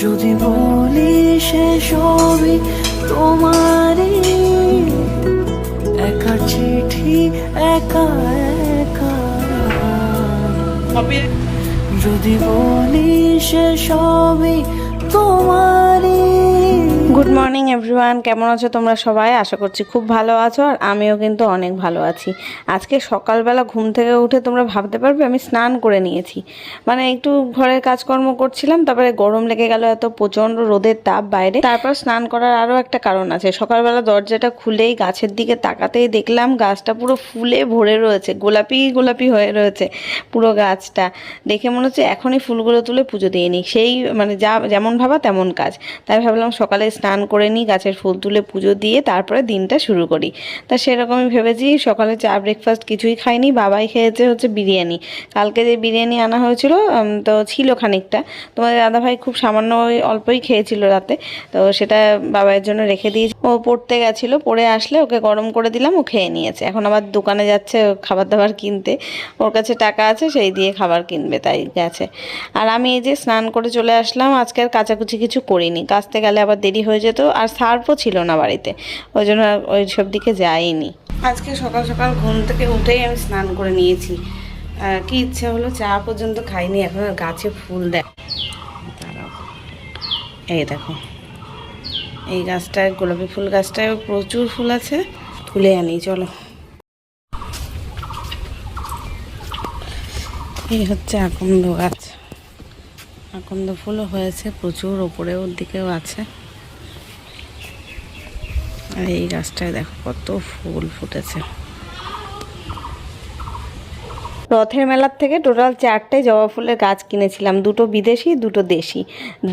যদি বলি সে সবই তোমারই, একা চিঠি একা একা। যদি বলি সে সবই তোমারই। গুড মর্নিং এভরিওয়ান, কেমন আছো তোমরা সবাই? আশা করছি খুব ভালো আছো, আর আমিও কিন্তু অনেক ভালো আছি। আজকে সকালবেলা ঘুম থেকে উঠে তোমরা ভাবতে পারবে আমি স্নান করে নিয়েছি। মানে একটু ঘরের কাজকর্ম করছিলাম, তারপরে গরম লেগে গেল, এত প্রচণ্ড রোদের তাপ বাইরে। তারপর স্নান করার আরও একটা কারণ আছে। সকালবেলা দরজাটা খুলেই গাছের দিকে তাকাতেই দেখলাম গাছটা পুরো ফুলে ভরে রয়েছে, গোলাপি গোলাপি হয়ে রয়েছে পুরো গাছটা। দেখে মনে হচ্ছে এখনই ফুলগুলো তুলে পুজো দিয়ে নিই। সেই মানে যেমন ভাবা তেমন কাজ। তাই ভাবলাম সকালে স্নান করে নিই, গাছের ফুল তুলে পুজো দিয়ে তারপরে দিনটা শুরু করি। তা সেরকমই ভেবেছি। সকালে চা ব্রেকফাস্ট কিছুই খাইনি, বাবাই খেয়েছে হচ্ছে বিরিয়ানি। কালকে যে বিরিয়ানি আনা হয়েছিল তো ছিল খানিকটা, তোমাদের দাদাভাই খুব সামান্য অল্পই খেয়েছিল রাতে, তো সেটা বাবার জন্য রেখে দিয়েছি। ও পড়তে গেছিলো, পড়ে আসলে ওকে গরম করে দিলাম, ও খেয়ে নিয়েছে। এখন আবার দোকানে যাচ্ছে খাবার দাবার কিনতে, ওর কাছে টাকা আছে, সেই দিয়ে খাবার কিনবে, তাই গেছে। আর আমি এই যে স্নান করে চলে আসলাম। আজকে আর কাচাকুচি কিছু করিনি, কাচতে গেলে আবার দেরি হয়ে যেত, আর সার্ফও ছিল না বাড়িতে, ওই জন্য ওই সব দিকে যাইনি। আজকে সকাল সকাল ঘুম থেকে উঠেই আমি স্নান করে নিয়েছি। কি ইচ্ছা হলো, চা পর্যন্ত খাইনি, এখন গাছে ফুল দেখ। এই দেখো, এই গাছটায়, গোলাপি ফুল গাছটায় প্রচুর ফুল আছে, তুলে আনি চলো। এই হচ্ছে আকন্দ গাছ, আকন্দ ফুলও হয়েছে প্রচুর, ওপরে ওর দিকেও আছে। আর এই গাছটায় দেখো কত ফুল ফুটেছে। রথের মেলার থেকে টোটাল 4টে জবা ফুলের গাছ কিনেছিলাম, দুটো বিদেশি, দুটো দেশি।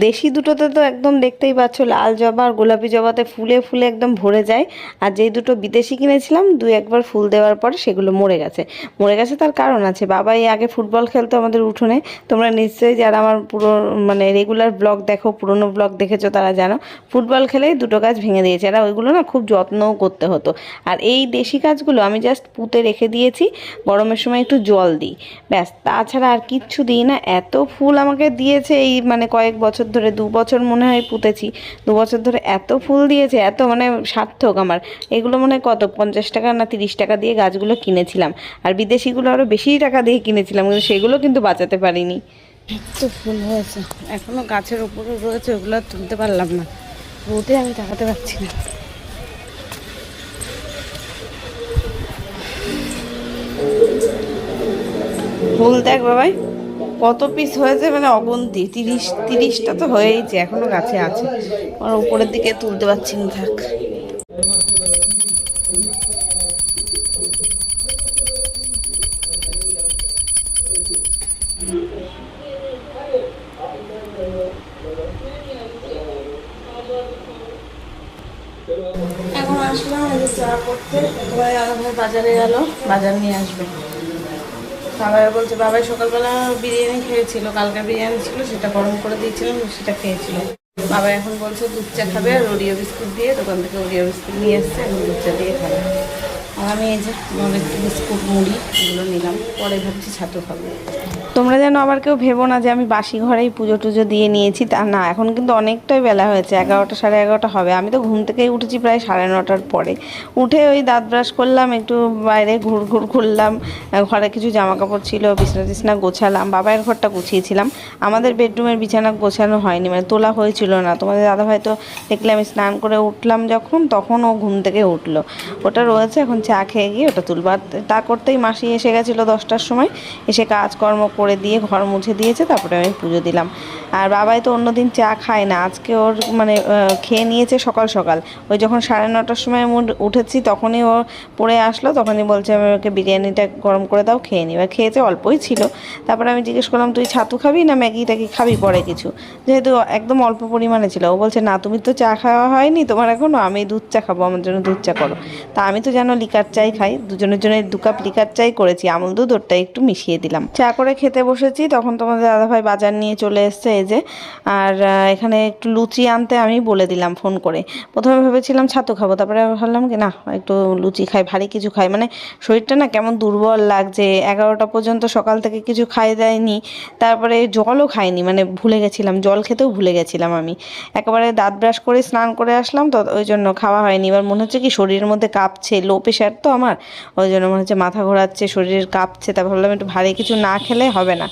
দেশি দুটোতে তো একদম দেখতেই পাচ্ছ লাল জবা আর গোলাপি জবাতে ফুলে ফুলে একদম ভরে যায়। আর যেই দুটো বিদেশি কিনেছিলাম, একবার ফুল দেওয়ার পরে সেগুলো মরে গেছে। মরে গেছে তার কারণ আছে। বাবাই আগে ফুটবল খেলতো আমাদের উঠোনে, তোমরা নিশ্চয়ই যারা আমার পুরো মানে রেগুলার ব্লগ দেখো, পুরনো ব্লগ দেখেছো তারা জানো, ফুটবল খেলেই দুটো গাছ ভেঙে দিয়েছে। আর ওইগুলো না খুব যত্নও করতে হতো। আর এই দেশি গাছগুলো আমি জাস্ট পুঁতে রেখে দিয়েছি, গরমের সময় একটু জল দিই, ব্যাস, তাছাড়া আর কিচ্ছু দিই না। এত ফুল আমাকে দিয়েছে এই মানে কয়েক বছর ধরে, 2 বছর মনে হয় পুঁতেছি, 2 বছর ধরে এত ফুল দিয়েছে, এত মানে সার্থক আমার। এগুলো মনে হয় কত 50 টাকা না 30 টাকা দিয়ে গাছগুলো কিনেছিলাম, আর বিদেশিগুলো আরও বেশি টাকা দিয়ে কিনেছিলাম, কিন্তু সেগুলো কিন্তু বাঁচাতে পারিনি। এত ফুল হয়েছে, এখনও গাছের উপরে রয়েছে, ওগুলো তুলতে পারলাম না, রোদে আমি তাকাতে পারছি না। ফুল দেখ বাবাই কত পিস হয়েছে, মানে অগুন্তি, 30টা তো হয়েইছে, এখনো গাছে আছে। আর উপরের দিকে তুলতে পারছি না, থাক। এখন আসলাম এই যে চা করতে, সবাই আলাদা বাজারে গেল, বাজার নিয়ে আসবে। বাবাই বলছে, বাবাই সকালবেলা বিরিয়ানি খেয়েছিল, কালকে বিরিয়ানি ছিল, সেটা গরম করে দিয়েছিলাম, সেটা খেয়েছিল। বাবা এখন বলছে দুধ চা খাবে, আর ওরিও বিস্কুট দিয়ে, দোকান থেকে ওরিও বিস্কুট নিয়ে এসছে, এখন দুধ চা দিয়ে খাবে। আর আমি এই যে একটু বিস্কুট মুড়ি এগুলো নিলাম, পরে ভাবছি ছাতু খাবো। তোমরা যেন আবার কেউ ভেবো না যে আমি বাসি ঘরেই পুজো টুজো দিয়ে নিয়েছি, তা না। এখন কিন্তু অনেকটাই বেলা হয়েছে, 11টা সাড়ে 11টা হবে। আমি তো ঘুম থেকেই উঠেছি প্রায় 9:30টার পরে। উঠে ওই দাঁত ব্রাশ করলাম, একটু বাইরে ঘুর ঘুরলাম, ঘরে কিছু জামা কাপড় ছিল, বিছানা টিছনা গোছালাম, বাবার ঘরটা গুছিয়েছিলাম। আমাদের বেডরুমের বিছানা গোছানো হয়নি, মানে তোলা হয়েছিল না। তোমাদের দাদাভাই তো দেখলে আমি স্নান করে উঠলাম যখন, তখন ও ঘুম থেকে উঠলো, ওটা রয়েছে, এখন চা খেয়ে গিয়ে ওটা তুলবো। আর তা করতেই মাসি এসে গেছিলো 10টার সময়, এসে কাজকর্ম করে দিয়ে ঘর মুছে দিয়েছে, তারপরে আমি পুজো দিলাম। আর বাবাই তো অন্যদিন চা খায় না, আজকে ওর মানে খেয়ে নিয়েছে সকাল সকাল। ওই যখন 9:30টার সময় আমি উঠেছি তখনই ও পড়ে আসলো, তখনই বলছে আমি ওকে বিরিয়ানিটা গরম করে দাও, খেয়ে নিই। খেয়েছে, অল্পই ছিল। তারপরে আমি জিজ্ঞেস করলাম তুই ছাতু খাবি না ম্যাগি ট্যাগি খাবি পরে কিছু, যেহেতু একদম অল্প পরিমাণে ছিল। ও বলছে না, তুমি তো চা খাওয়া হয়নি তোমার এখনও, আমি দুধ চা খাবো, আমার জন্য দুধ চা করো। তা আমি তো যেন লিকার চাই খাই, দুজনের জন্য 2 কাপ লিকার চাই করেছি, আমুল দুধ ওরটা একটু মিশিয়ে দিলাম। চা করে খেতে বসেছি, তখন তোমাদের দাদাভাই বাজার নিয়ে চলে এসছে এই যে। আর এখানে একটু লুচি আনতে আমি বলে দিলাম ফোন করে। প্রথমে ভেবেছিলাম ছাতু খাবো, তারপরে ভাবলাম কি না একটু লুচি খাই, ভারী কিছু খাই, মানে শরীরটা না কেমন দুর্বল লাগছে। 11টা পর্যন্ত সকাল থেকে কিছু খাই দেয়নি, তারপরে জলও খাইনি, মানে ভুলে গেছিলাম, জল খেতেও ভুলে গেছিলাম আমি। একেবারে দাঁত ব্রাশ করে স্নান করে আসলাম তো ওই জন্য খাওয়া হয়নি। এবার মনে হচ্ছে কি শরীরের মধ্যে কাঁপছে, লো প্রেশার তো আমার, ওই জন্য মনে হচ্ছে মাথা ঘোরাচ্ছে, শরীর কাঁপছে। তা ভাবলাম একটু ভারী কিছু না খেলে হবে না,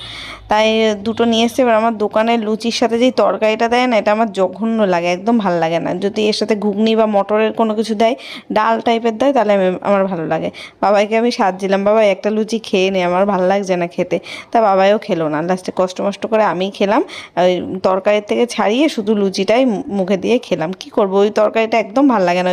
তাই দুটো নিয়ে এসছে। এবার আমার দোকানের লুচির সাথে যেই তরকারিটা দেয় না, এটা আমার জঘন্য লাগে, একদম ভালো লাগে না। যদি এর সাথে ঘুগনি বা মটরের কোনো কিছু দেয়, ডাল টাইপের দেয়, তাহলে আমার ভালো লাগে। বাবাইকে আমি সাজছিলাম, বাবা একটা লুচি খেয়ে নে, আমার ভালো লাগছে না খেতে। তা বাবাইও খেলো না, লাস্টে কষ্ট মষ্ট করে আমি খেলাম। ওই তরকারির থেকে ছাড়িয়ে শুধু লুচিটাই মুখে দিয়ে খেলাম। কি করবো, ওই তরকারিটা একদম ভালো লাগে না,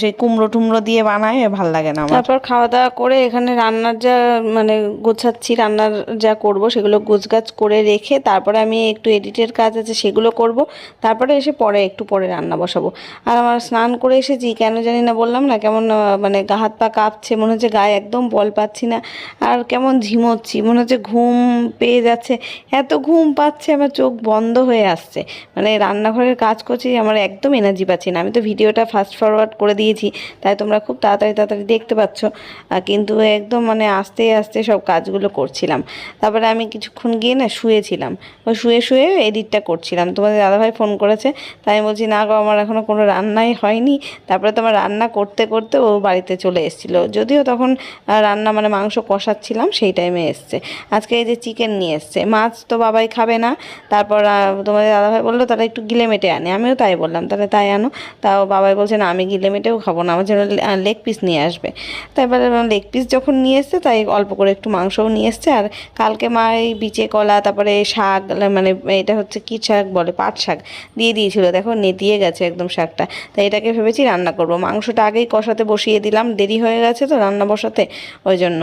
সেই কুমড়ো টুমড়ো দিয়ে বানায়, ভালো লাগে না আমার। তারপর খাওয়া দাওয়া করে এখানে রান্নার যা মানে গোছাচ্ছি, রান্নার যা করব সেগুলো গোছগাছ করে রেখে তারপরে আমি একটু এডিটের কাজ আছে সেগুলো করব, তারপরে এসে একটু পরে রান্না বসাবো। আর আমার স্নান করে এসেছি, কেন জানি না বললাম না কেমন মানে গা হাত পা কাঁপছে, মনে হচ্ছে গায়ে একদম বল পাচ্ছি না, আর কেমন ঝিমোচ্ছি, মনে হচ্ছে ঘুম পেয়ে যাচ্ছে, এত ঘুম পাচ্ছে, আমার চোখ বন্ধ হয়ে আসছে। মানে রান্নাঘরের কাজ করছি, আমার একদম এনার্জি পাচ্ছি না। আমি তো ভিডিওটা ফাস্ট ফরওয়ার্ড করে দিয়েছি, তাই তোমরা খুব তাড়াতাড়ি দেখতে পাচ্ছ, কিন্তু একদম মানে আস্তে আস্তে সব কাজগুলো করছিলাম। তারপরে আমি কিছুক্ষণ গিয়ে না শুয়েছিলাম, ওই শুয়ে এডিটটা করছিলাম। তোমাদের দাদাভাই ফোন করেছে, তাই আমি বলছি না গো আমার এখনও কোনো রান্নাই হয়নি। তারপরে তোমার রান্না করতে করতে ও বাড়িতে চলে এসেছিলো, যদিও তখন রান্না মানে মাংস কষাচ্ছিলাম সেই টাইমে এসছে। আজকে এই যে চিকেন নিয়ে এসছে, মাছ তো বাবাই খাবে না। তারপর তোমাদের দাদাভাই বললো তাহলে একটু গিলে মেটে আনে, আমিও তাই বললাম তাহলে তাই আনো। তাও বাবাই বলছে না আমি গিলে মেটেও খাবো না, আমার জন্য লেগ পিস নিয়ে আসবে। তারপরে লেগ পিস যখন নিয়ে এসছে তাই অল্প করে একটু মাংসও নিয়ে এসছে। আর কালকে মা এই বিচে কলা, তারপরে শাক, মানে এটা হচ্ছে কি শাক বলে, পাট শাক দিয়ে দিয়েছিল, দেখো নেতিয়ে গেছে একদম শাকটা। তাই এটাকে ভেবেছি রান্না করব। মাংসটা আগেই কষাতে বসিয়ে দিলাম, দেরি হয়ে গেছে তো রান্না বসাতে, ওই জন্য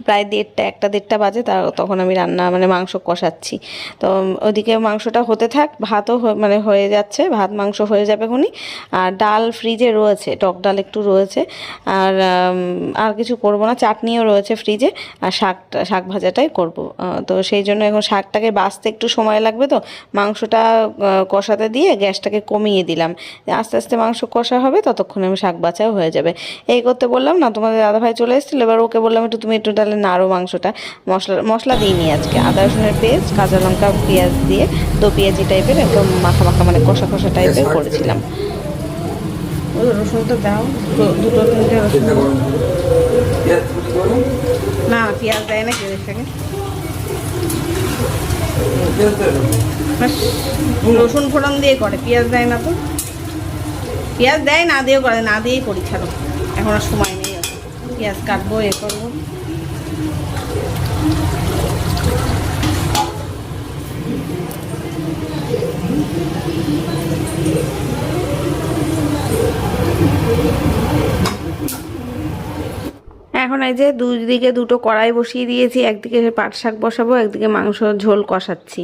প্রায় 1:30 বাজে, তখন আমি রান্না মানে মাংস কষাচ্ছি। তো ওদিকে মাংসটা হতে থাক, ভাতও মানে হয়ে যাচ্ছে, ভাত মাংস হয়ে যাবে এখনই। আর ডাল ফ্রিজে রয়েছে, টক ডাল একটু রয়েছে, আর কিছু করব না, চাটনিও রয়েছে ফ্রিজে, আর শাক ভাজাটাই করব। তো সেই জন্য এখন শাকটাকে বাছতে একটু সময় লাগবে, তো মাংসটা কষাতে দিয়ে গ্যাসটাকে কমিয়ে দিলাম, আস্তে আস্তে মাংস কষা হবে, ততক্ষণে আমি শাক বাছাও হয়ে যাবে। এই করতে বললাম না, তোমাদের দাদাভাই চলে এসেছিলো, এবার ওকে বললাম তুমি একটু তাহলে নাড়ো মাংসটা। মশলা দিইনি আজকে, আদা রসুনের পেস্ট, কাঁচা লঙ্কা, পেঁয়াজ দিয়ে দো পেঁয়াজি টাইপের একদম মাখা মানে কষা টাইপের করেছিলাম। রসুনটা দাও, দুটো তিনটে রসুন। না পেঁয়াজ দেয় না, কেউ থাকে রসুন ফোড়ন দিয়ে করে, পেঁয়াজ দেয় না তো, পেঁয়াজ দেয় না দিয়েও করে, না দিয়েই করি। ছাড়ো, এখন আর সময় নেই, পেঁয়াজ কাটবো, এ করবো। এখন এই যে দুদিকে দুটো কড়াই বসিয়ে দিয়েছি, একদিকে পাট শাক বসাবো, একদিকে মাংস ঝোল কষাচ্ছি।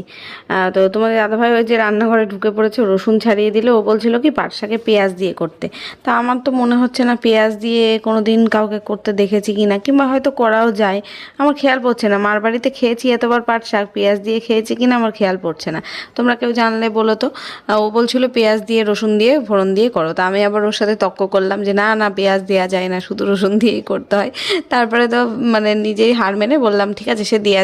তো তোমাদের দাদাভাই ওই যে রান্নাঘরে ঢুকে পড়েছে, রসুন ছাড়িয়ে দিলে ও বলছিল কি পাট শাকে পেঁয়াজ দিয়ে করতে। তা আমার তো মনে হচ্ছে না পেঁয়াজ দিয়ে কোনো দিন কাউকে করতে দেখেছি কি না, কিংবা হয়তো করাও যায়, আমার খেয়াল পড়ছে না। মার বাড়িতে খেয়েছি এতবার পাট শাক, পেঁয়াজ দিয়ে খেয়েছি কিনা আমার খেয়াল পড়ছে না, তোমরা কেউ জানলে বলো তো। ও বলছিল পেঁয়াজ দিয়ে রসুন দিয়ে ফোড়ন দিয়ে করো, তা আমি আবার ওর সাথে তর্ক করলাম যে না পেঁয়াজ দেওয়া যায় না, শুধু রসুন দিয়েই করতে হয়। তারপরে তো মানে নিজেই হার মেনে বললাম ঠিক আছে সে দেওয়া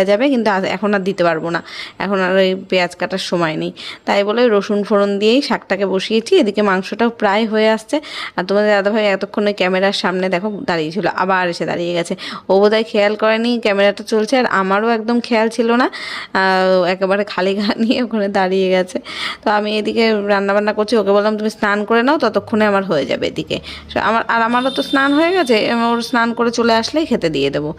যাবে, কিন্তু এখন আর দিতে পারবো না, এখন আর ওই পেঁয়াজ কাটার সময় নেই। তাই বলে রসুন ফোড়ন দিয়েই শাকটাকে বসিয়েছি। এদিকে মাংসটাও প্রায় হয়ে আসছে। আর তোমাদের দাদাভাই এতক্ষণ ওই ক্যামেরার সামনে দেখো দাঁড়িয়েছিল, আবার এসে দাঁড়িয়ে গেছে। ও বোধহয় খেয়াল করেনি ক্যামেরাটা চলছে, আর আমারও একদম খেয়াল ছিল না, একেবারে খালি গা নিয়ে ওখানে দাঁড়িয়ে গেছে। তো আমি এদিকে রান্নাবান্না করছি, ওকে বললাম তুমি স্নান করে নাও, ততক্ষণে আমার হয়ে যাবে এদিকে। আমারও তো স্নান হয়ে গেছে, ওর স্নান করে চলে আসলেই খেতে দিয়ে দেবো।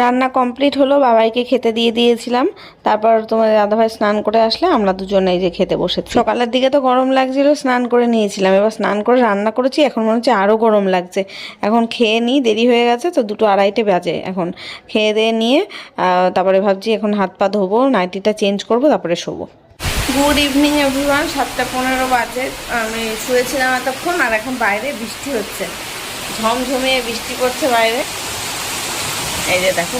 রান্না কমপ্লিট হলো, বাবাইকে খেতে দিয়ে দিয়েছিলাম। তারপর তোমার দাদাভাই স্নান করে আসলে আমরা দুজনেই যে খেতে বসেছি। সকালের দিকে তো গরম লাগছিল, স্নান করে নিয়েছিলাম, এবার স্নান করে রান্না করেছি, এখন মনে হচ্ছে আরও গরম লাগছে। এখন খেয়ে নিই, দেরি হয়ে গেছে তো, 2টো 2:30 বাজে। এখন খেয়ে দিয়ে নিয়ে তারপরে ভাবছি এখন হাত পা ধোবো, নাইটিটা চেঞ্জ করবো, তারপরে শোবো। গুড ইভিনিং এভরিওয়ান, 7:15 বাজে। আমি শুয়েছিলাম এতক্ষণ, আর এখন বাইরে বৃষ্টি হচ্ছে, ঝমঝমিয়ে বৃষ্টি পড়ছে বাইরে। এই যে দেখো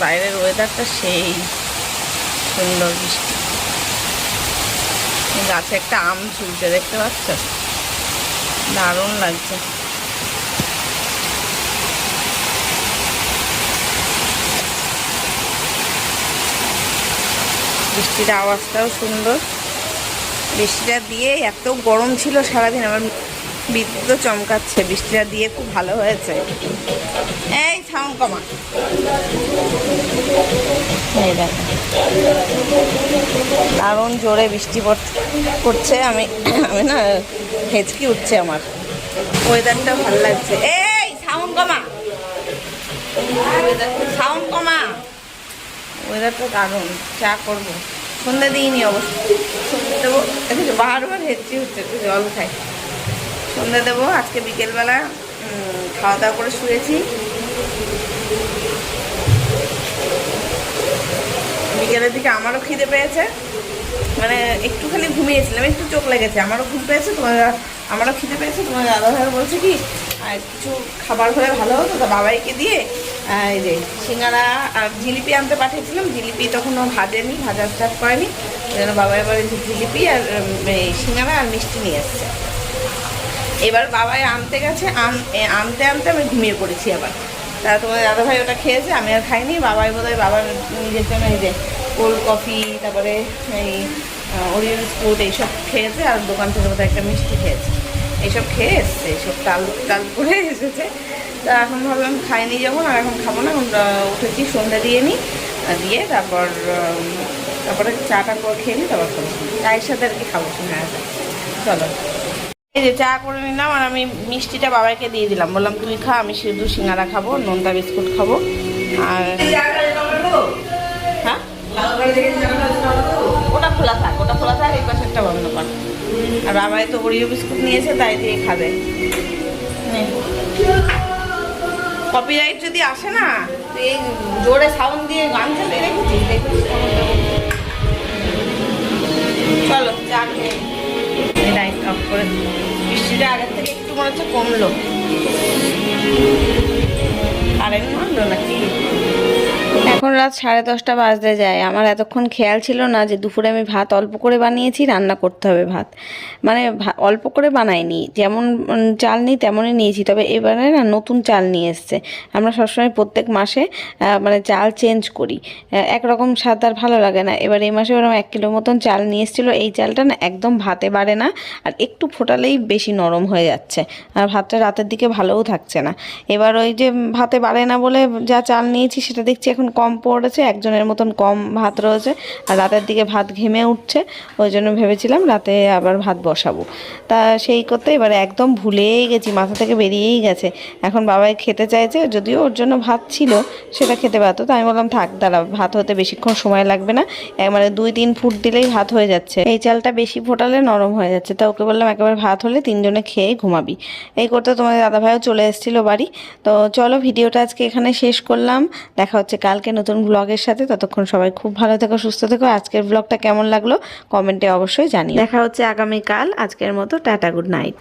বাইরের ওয়েদারটা সেই সুন্দর, বৃষ্টি। গাছে একটা আম ঝুলছে, দেখতে পাচ্ছ, দারুণ লাগছে। বৃষ্টির আওয়াজটাও সুন্দর। বৃষ্টিটা দিয়ে এত গরম ছিল সারাদিন, আবার বিদ্যুৎ চমকাচ্ছে। বৃষ্টিটা দিয়ে খুব ভালো হয়েছে। এই সাউন্ড কমা। এই দেখো দারুণ জোরে বৃষ্টি পড়ছে। আমি না হেঁচকি উঠছে আমার, ওয়েদারটা ভালো লাগছে। এই সাউন্ড কমা, সাউন্ড কমা। ওয়েদারটা দারুণ। চা করবো, সন্ধ্যে দিইনি অবশ্য, সন্ধ্যে দেবো। দেখো বারবার হেঁচকি হচ্ছে, একটু জল খাই। সন্ধ্যে দেবো আজকে বিকেলবেলা। খাওয়া দাওয়া করে শুয়েছি। বিকেলের দিকে আমারও খিদে পেয়েছে, মানে একটুখানি ঘুমিয়েছিলাম, একটু চোখ লেগেছে, আমারও ঘুম পেয়েছে, আমারও খিদে পেয়েছে। তোমার দাদাভাই বলছে কি কিছু খাবার হলে ভালো হতো, তো বাবাইকে দিয়ে এই যে সিঙ্গারা আর জিলিপি আনতে পাঠিয়েছিলাম। জিলিপি তখনও ভাজেনি, ভাজা স্টার্ট করেনি, ওই জন্য বাবাই এবার জিলিপি আর সিঙ্গারা আর মিষ্টি নিয়ে এসছে। এবার বাবাই আনতে গেছে, আনতে আনতে আমি ঘুমিয়ে পড়েছি আবার। তা তোমার দাদাভাই ওটা খেয়েছে, আমি আর খাইনি। বাবাই বোধহয় বাবার নিজের জন্য এই যে কোল্ড কফি, তারপরে এই ওরিও বিস্কুট এইসব খেয়েছে, আর দোকান থেকে বোধহয় একটা মিষ্টি খেয়েছে। এইসব খেয়ে এসছে, এইসব টাল করে এসেছে। তা এখন ভাবলাম খাইনি যখন, আর এখন খাবো না। এখন উঠেছি, সন্ধ্যা দিয়ে নিই, দিয়ে তারপরে চাটা করে খেয়ে নিই, তারপর খাবো। চায়ের সাথে আর কি খাবো। হ্যাঁ চলো, এই যে চা করে নিলাম, আর আমি মিষ্টিটা বাবাইকে দিয়ে দিলাম, বললাম তুই খা, আমি শুধু সিঙ্গারা খাবো, নোনতা বিস্কুট খাবো। আর হ্যাঁ ওটা খোলা থাক, ওটা খোলা থাক, এই পাশেরটা বন্ধ কর। আর বাবাই তো ওরিও বিস্কুট নিয়েছে, তাই দিয়ে খাবে। কপিরাইট যদি আসে না, তুই এই জোরে সাউন্ড দিয়ে গান চালিয়ে রেখেছিস, দেখছিস। চলো চা খেয়ে লাইট অফ করে। বৃষ্টিটা আগের থেকে একটু মনে হচ্ছে কমলো। কারেন্ট মারলো নাকি? এখন রাত 10:30 বাজতে যায়। আমার এতক্ষণ খেয়াল ছিল না যে দুপুরে আমি ভাত অল্প করে বানিয়েছি, রান্না করতে হবে ভাত। মানে অল্প করে বানাইনি, যেমন চাল নিই তেমনই নিয়েছি। তবে এবারে না নতুন চাল নিয়ে এসছে। আমরা সবসময় প্রত্যেক মাসে মানে চাল চেঞ্জ করি, একরকম স্বাদ আর ভালো লাগে না। এবার এই মাসে ওরকম 1 কিলো মতন চাল নিয়ে এসেছিলো। এই চালটা না একদম ভাতে বাড়ে না, আর একটু ফোটালেই বেশি নরম হয়ে যাচ্ছে, আর ভাতটা রাতের দিকে ভালোও থাকছে না। এবার ওই যে ভাতে বাড়ে না বলে যা চাল নিয়েছি সেটা দেখছি এখন কম পড়েছে, একজনের মতন কম ভাত রয়েছে, আর রাতের দিকে ভাত ঘেমে উঠছে। ওই জন্য ভেবেছিলাম রাতে আবার ভাত বসাবো। তা সেই করতে এবারে একদম ভুলেই গেছি, মাথা থেকে বেরিয়েই গেছে। এখন বাবাই খেতে চাইছে, যদিও ওর জন্য ভাত ছিল, সেটা খেতে পারতো। তো আমি বললাম থাক, দাঁড়া, ভাত হতে বেশিক্ষণ সময় লাগবে না, মানে 2-3 ফুট দিলেই ভাত হয়ে যাচ্ছে। এই চালটা বেশি ফোটালে নরম হয়ে যাচ্ছে। তা ওকে বললাম একেবারে ভাত হলে 3 জনে খেয়ে ঘুমাবি। এই করতে তোমাদের দাদাভাইও চলে এসেছিলো বাড়ি। তো চলো, ভিডিওটা আজকে এখানে শেষ করলাম। দেখা হচ্ছে কালকে নতুন ব্লগের সাথে। ততক্ষণ সবাই খুব ভালো থেকো, সুস্থ থেকো। আজকের ব্লগটা কেমন লাগলো কমেন্টে অবশ্যই জানিও। দেখা হচ্ছে আগামীকাল। আজকের মতো টাটা, গুড নাইট।